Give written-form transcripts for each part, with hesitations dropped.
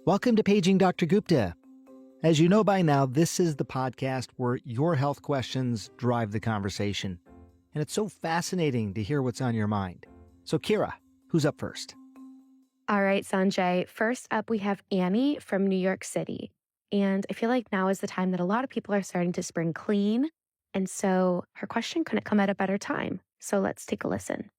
Welcome to Paging Dr. Gupta. As you know by now, this is the podcast where your health questions drive the conversation. And it's so fascinating to hear what's on your mind. So Kira, who's up first? All right, Sanjay. First up, we have Annie from New York City. And I feel like now is the time that a lot of people are starting to spring clean. And so her question couldn't come at a better time. So let's take a listen.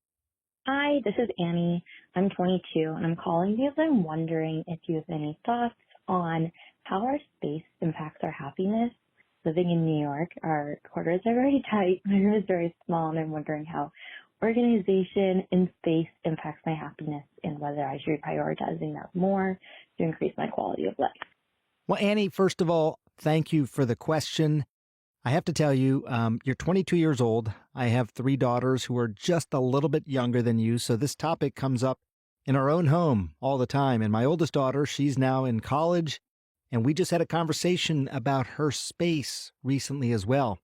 Hi, this is Annie. I'm 22, and I'm calling because I'm wondering if you have any thoughts on how our space impacts our happiness. Living in New York, our quarters are very tight, my room is very small, and I'm wondering how organization in space impacts my happiness and whether I should be prioritizing that more to increase my quality of life. Well, Annie, first of all, thank you for the question. I have to tell you, you're 22 years old. I have 3 daughters who are just a little bit younger than you, so this topic comes up in our own home all the time. And my oldest daughter, she's now in college, and we just had a conversation about her space recently as well.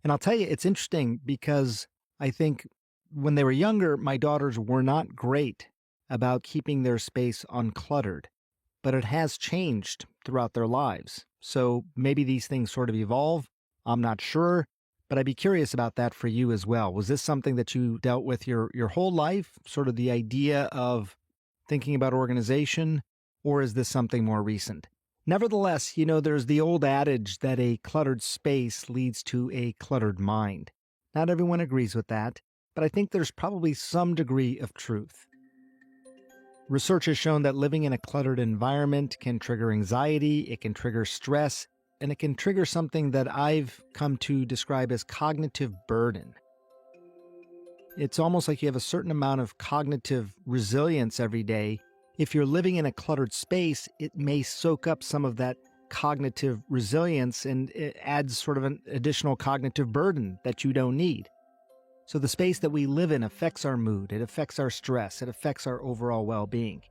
And I'll tell you, it's interesting because I think when they were younger, my daughters were not great about keeping their space uncluttered, but it has changed throughout their lives. So maybe these things sort of evolve. I'm not sure, but I'd be curious about that for you as well. Was this something that you dealt with your whole life, sort of the idea of thinking about organization, or is this something more recent? Nevertheless, there's the old adage that a cluttered space leads to a cluttered mind. Not everyone agrees with that, but I think there's probably some degree of truth. Research has shown that living in a cluttered environment can trigger anxiety, it can trigger stress, and it can trigger something that I've come to describe as cognitive burden. It's almost like you have a certain amount of cognitive resilience every day. If you're living in a cluttered space, it may soak up some of that cognitive resilience and it adds sort of an additional cognitive burden that you don't need. So the space that we live in affects our mood, it affects our stress, it affects our overall well-being.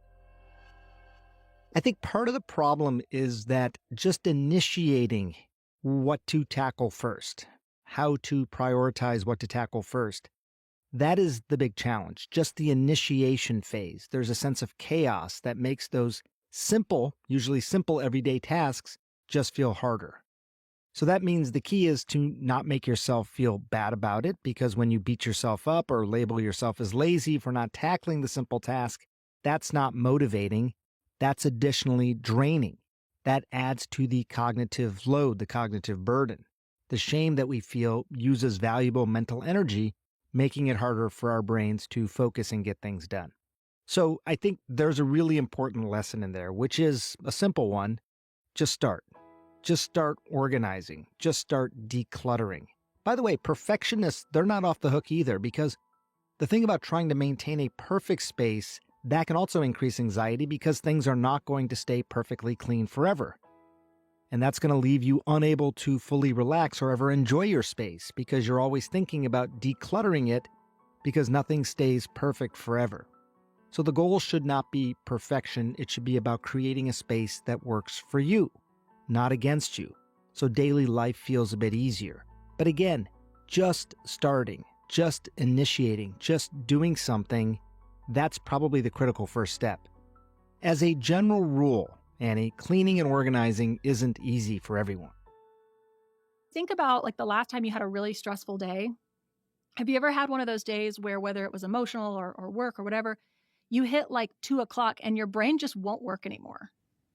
I think part of the problem is that just initiating what to tackle first, how to prioritize what to tackle first, that is the big challenge, just the initiation phase. There's a sense of chaos that makes those simple, usually simple everyday tasks just feel harder. So that means the key is to not make yourself feel bad about it, because when you beat yourself up or label yourself as lazy for not tackling the simple task, that's not motivating. That's additionally draining. That adds to the cognitive load, the cognitive burden. The shame that we feel uses valuable mental energy, making it harder for our brains to focus and get things done. So I think there's a really important lesson in there, which is a simple one. Just start. Just start organizing. Just start decluttering. By the way, perfectionists, they're not off the hook either, because the thing about trying to maintain a perfect space, that can also increase anxiety because things are not going to stay perfectly clean forever. And that's going to leave you unable to fully relax or ever enjoy your space because you're always thinking about decluttering it because nothing stays perfect forever. So the goal should not be perfection. It should be about creating a space that works for you, not against you. So daily life feels a bit easier. But again, just starting, just initiating, just doing something, that's probably the critical first step. As a general rule, Annie, cleaning and organizing isn't easy for everyone. Think about the last time you had a really stressful day. Have you ever had one of those days where, whether it was emotional or work or whatever, you hit 2 o'clock and your brain just won't work anymore?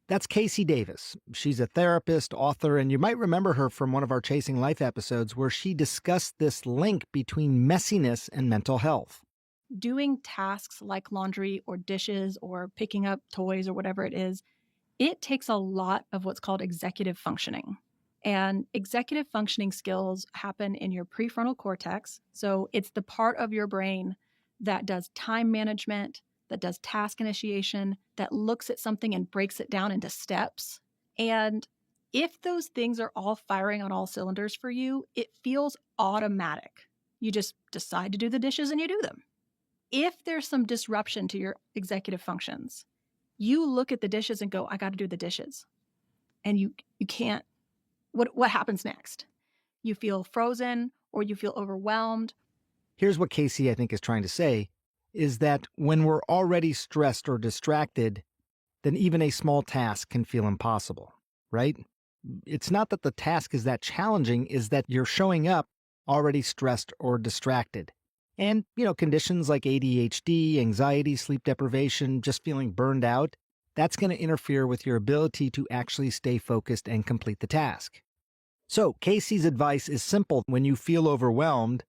That's Casey Davis. She's a therapist, author, and you might remember her from one of our Chasing Life episodes where she discussed this link between messiness and mental health. Doing tasks like laundry or dishes or picking up toys or whatever it is, it takes a lot of what's called executive functioning. And executive functioning skills happen in your prefrontal cortex. So it's the part of your brain that does time management, that does task initiation, that looks at something and breaks it down into steps. And if those things are all firing on all cylinders for you, it feels automatic. You just decide to do the dishes and you do them. If there's some disruption to your executive functions, you look at the dishes and go, I got to do the dishes. And you can't. What happens next? You feel frozen or you feel overwhelmed. Here's what Casey, I think, is trying to say, is that when we're already stressed or distracted, then even a small task can feel impossible, right? It's not that the task is that challenging, is that you're showing up already stressed or distracted. And, conditions like ADHD, anxiety, sleep deprivation, just feeling burned out, that's going to interfere with your ability to actually stay focused and complete the task. So, Casey's advice is simple. When you feel overwhelmed,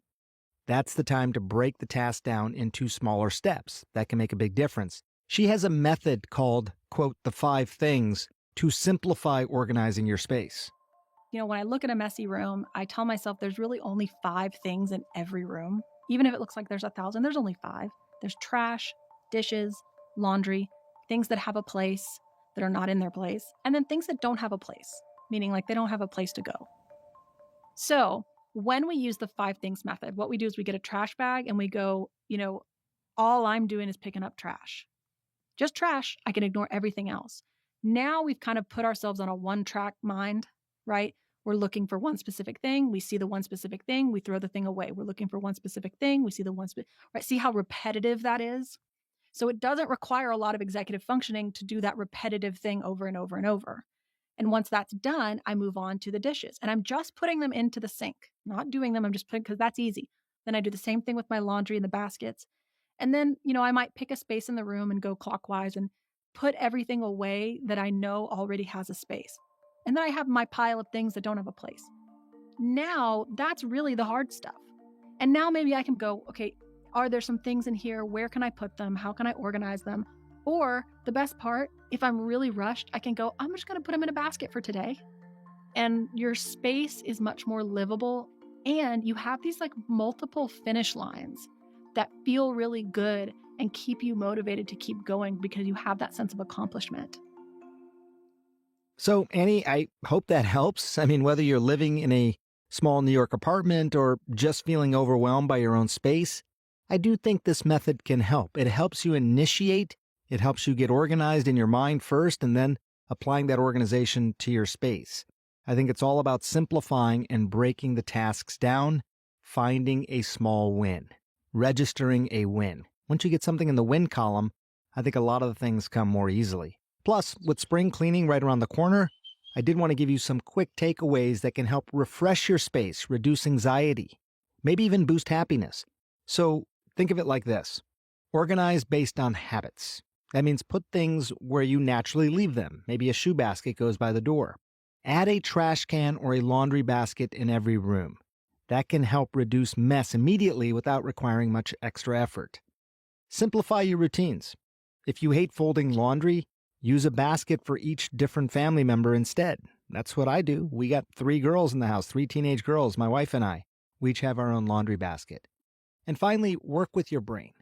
that's the time to break the task down into smaller steps. That can make a big difference. She has a method called, quote, the 5 things to simplify organizing your space. When I look at a messy room, I tell myself there's really only 5 things in every room. Even if it looks like there's 1,000, there's only 5. There's trash, dishes, laundry, things that have a place that are not in their place, and then things that don't have a place, meaning like they don't have a place to go. So when we use the 5 things method, what we do is we get a trash bag and we go, all I'm doing is picking up trash. Just trash. I can ignore everything else. Now we've kind of put ourselves on a one-track mind, right? We're looking for one specific thing. We see the one specific thing. We throw the thing away. We're looking for one specific thing. We see the one right? See how repetitive that is? So it doesn't require a lot of executive functioning to do that repetitive thing over and over and over. And once that's done, I move on to the dishes. And I'm just putting them into the sink, not doing them. I'm just putting, because that's easy. Then I do the same thing with my laundry in the baskets. And then, I might pick a space in the room and go clockwise and put everything away that I know already has a space. And then I have my pile of things that don't have a place. Now, that's really the hard stuff. And now maybe I can go, okay, are there some things in here? Where can I put them? How can I organize them? Or the best part, if I'm really rushed, I can go, I'm just going to put them in a basket for today. And your space is much more livable. And you have these like multiple finish lines that feel really good and keep you motivated to keep going because you have that sense of accomplishment. So, Annie, I hope that helps. I mean, whether you're living in a small New York apartment or just feeling overwhelmed by your own space, I do think this method can help. It helps you initiate. It helps you get organized in your mind first and then applying that organization to your space. I think it's all about simplifying and breaking the tasks down, finding a small win, registering a win. Once you get something in the win column, I think a lot of the things come more easily. Plus, with spring cleaning right around the corner, I did want to give you some quick takeaways that can help refresh your space, reduce anxiety, maybe even boost happiness. So think of it like this. Organize based on habits. That means put things where you naturally leave them. Maybe a shoe basket goes by the door. Add a trash can or a laundry basket in every room. That can help reduce mess immediately without requiring much extra effort. Simplify your routines. If you hate folding laundry, use a basket for each different family member instead. That's what I do. We got 3 girls in the house, 3 teenage girls, my wife and I. We each have our own laundry basket. And finally, work with your brain.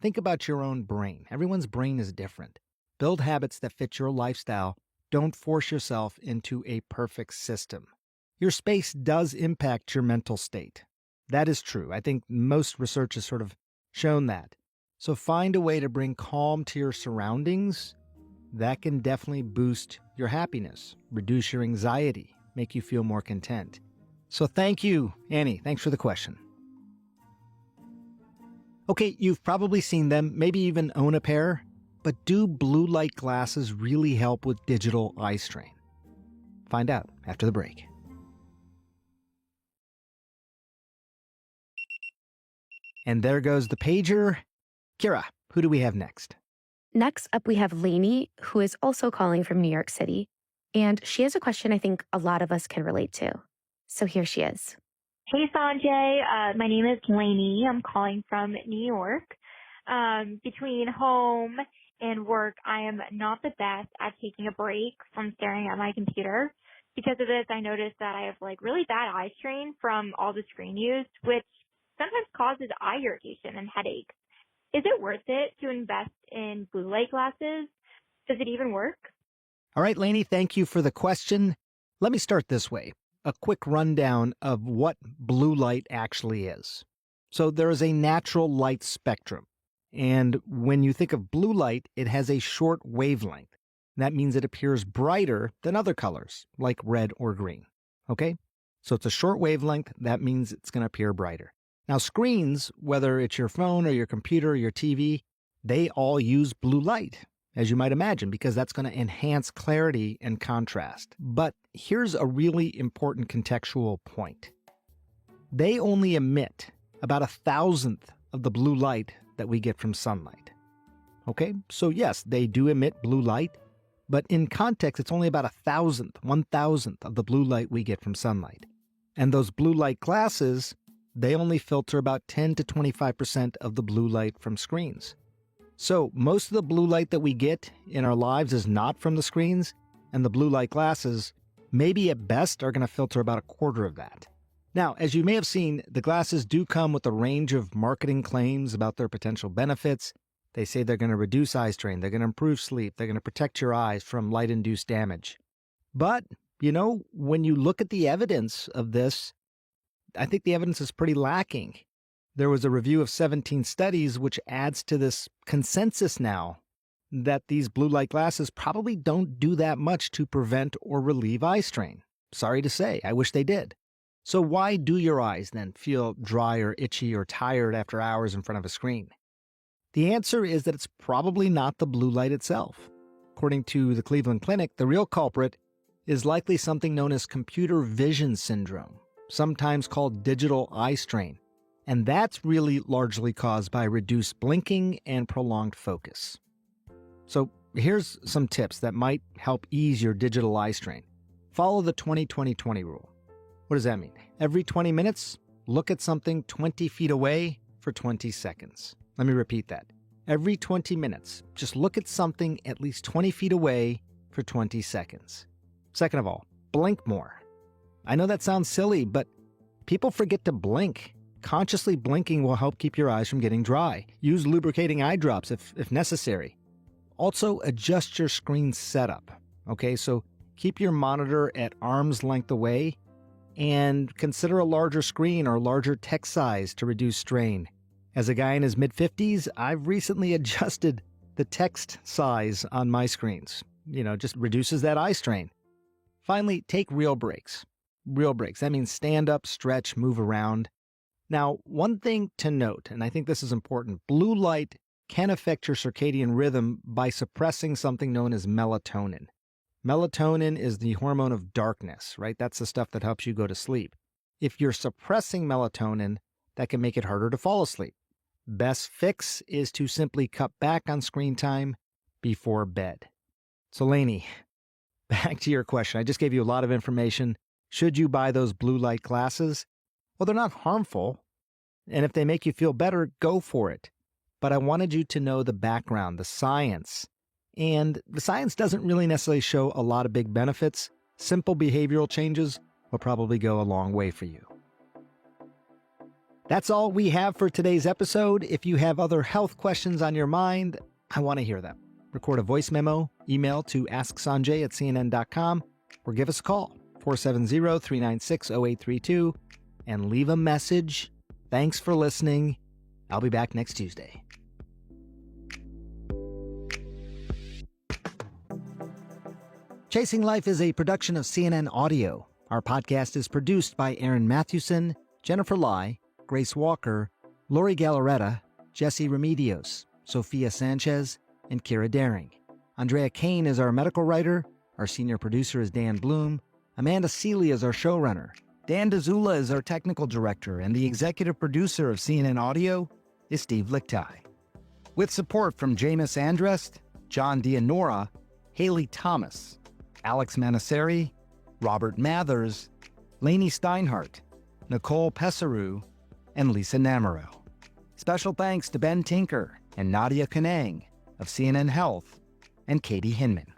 Think about your own brain. Everyone's brain is different. Build habits that fit your lifestyle. Don't force yourself into a perfect system. Your space does impact your mental state. That is true. I think most research has sort of shown that. So find a way to bring calm to your surroundings. That can definitely boost your happiness, reduce your anxiety, make you feel more content. So thank you, Annie. Thanks for the question. Okay, you've probably seen them, maybe even own a pair, but do blue light glasses really help with digital eye strain? Find out after the break. And there goes the pager. Kira, who do we have next? Next up, we have Lainey, who is also calling from New York City. And she has a question I think a lot of us can relate to. So here she is. Hey, Sanjay. My name is Lainey. I'm calling from New York. Between home and work, I am not the best at taking a break from staring at my computer. Because of this, I noticed that I have really bad eye strain from all the screen use, which sometimes causes eye irritation and headaches. Is it worth it to invest in blue light glasses? Does it even work? All right, Lainey, thank you for the question. Let me start this way. A quick rundown of what blue light actually is. So there is a natural light spectrum. And when you think of blue light, it has a short wavelength. That means it appears brighter than other colors, like red or green. Okay? So it's a short wavelength. That means it's going to appear brighter. Now, screens, whether it's your phone or your computer or your TV, they all use blue light. as you might imagine, because that's going to enhance clarity and contrast. But here's a really important contextual point. They only emit about 1,000th of the blue light that we get from sunlight. Okay, so yes, they do emit blue light, but in context, it's only about 1,000th of the blue light we get from sunlight. And those blue light glasses, they only filter about 10 to 25% of the blue light from screens. So most of the blue light that we get in our lives is not from the screens, and the blue light glasses, maybe at best, are going to filter about a quarter of that. Now, as you may have seen, the glasses do come with a range of marketing claims about their potential benefits. They say they're going to reduce eye strain, they're going to improve sleep, they're going to protect your eyes from light-induced damage. But, when you look at the evidence of this, I think the evidence is pretty lacking. There was a review of 17 studies which adds to this consensus now that these blue light glasses probably don't do that much to prevent or relieve eye strain. Sorry to say, I wish they did. So why do your eyes then feel dry or itchy or tired after hours in front of a screen? The answer is that it's probably not the blue light itself. According to the Cleveland Clinic, the real culprit is likely something known as computer vision syndrome, sometimes called digital eye strain. And that's really largely caused by reduced blinking and prolonged focus. So here's some tips that might help ease your digital eye strain. Follow the 20-20-20 rule. What does that mean? Every 20 minutes, look at something 20 feet away for 20 seconds. Let me repeat that. Every 20 minutes, just look at something at least 20 feet away for 20 seconds. Second of all, blink more. I know that sounds silly, but people forget to blink. Consciously blinking will help keep your eyes from getting dry. Use lubricating eye drops if necessary. Also, adjust your screen setup. Okay, so keep your monitor at arm's length away and consider a larger screen or larger text size to reduce strain. As a guy in his mid-50s, I've recently adjusted the text size on my screens. Just reduces that eye strain. Finally, take real breaks. Real breaks. That means stand up, stretch, move around. Now, one thing to note, and I think this is important, blue light can affect your circadian rhythm by suppressing something known as melatonin. Melatonin is the hormone of darkness, right? That's the stuff that helps you go to sleep. If you're suppressing melatonin, that can make it harder to fall asleep. Best fix is to simply cut back on screen time before bed. So, Lainey, back to your question. I just gave you a lot of information. Should you buy those blue light glasses? Well, they're not harmful. And if they make you feel better, go for it. But I wanted you to know the background, the science. And the science doesn't really necessarily show a lot of big benefits. Simple behavioral changes will probably go a long way for you. That's all we have for today's episode. If you have other health questions on your mind, I want to hear them. Record a voice memo, email to asksanjay@cnn.com, or give us a call, 470-396-0832, and leave a message. Thanks for listening. I'll be back next Tuesday. Chasing Life is a production of CNN Audio. Our podcast is produced by Aaron Mathewson, Jennifer Lai, Grace Walker, Lori Gallaretta, Jesse Remedios, Sophia Sanchez, and Kira Daring. Andrea Kane is our medical writer. Our senior producer is Dan Bloom. Amanda Seeley is our showrunner. Dan DeZula is our technical director, and the executive producer of CNN Audio is Steve Lichtai. With support from Jameis Andrest, John Dianora, Haley Thomas, Alex Manasseri, Robert Mathers, Lainey Steinhardt, Nicole Pesaru, and Lisa Namaro. Special thanks to Ben Tinker and Nadia Kanang of CNN Health and Katie Hinman.